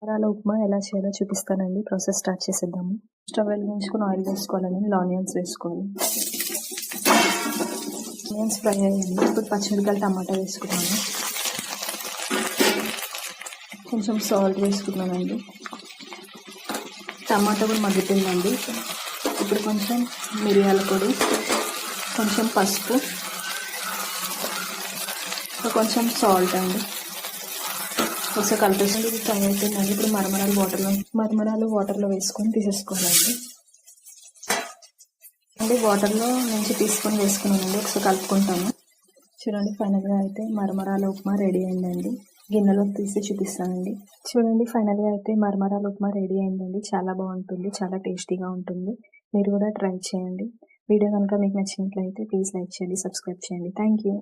మరమరాల ఉప్మా ఎలా చేయాలో చూపిస్తానండి. ప్రాసెస్ స్టార్ట్ చేసేద్దాము. స్టవ్ వెలిగించుకొని ఆయిల్ వేసుకోవాలండి. ఆనియన్స్ వేసుకోవాలి. ఆనియన్స్ ఫ్రై అయ్యాయి. ఇప్పుడు పచ్చిమిరపకాయలు టమాటా వేసుకున్నాను. కొంచెం సాల్ట్ వేసుకున్నానండి. టమాటా కూడా మగ్గుతుందండి. ఇప్పుడు కొంచెం మిరియాల పొడి, కొంచెం పసుపు, కొంచెం సాల్ట్ అండి. ఒకసారి కలిపేసి ఇది ఫ్రై అవుతుందండి. ఇప్పుడు మరమరాలు వాటర్లో వేసుకొని తీసేసుకోవాలండి. వాటర్లో నుంచి తీసుకొని వేసుకున్నానండి. ఒకసారి కలుపుకుంటాను. చూడండి, ఫైనల్గా అయితే మరమరాల ఉప్మా రెడీ అయిందండి. గిన్నెలోకి తీసి చూపిస్తానండి. చూడండి, ఫైనల్గా అయితే మరమరాల ఉప్మా రెడీ అయిందండి. చాలా బాగుంటుంది, చాలా టేస్టీగా ఉంటుంది. మీరు కూడా ట్రై చేయండి. వీడియో కనుక మీకు నచ్చినట్లయితే ప్లీజ్ లైక్ చేయండి, సబ్స్క్రైబ్ చేయండి. Thank you.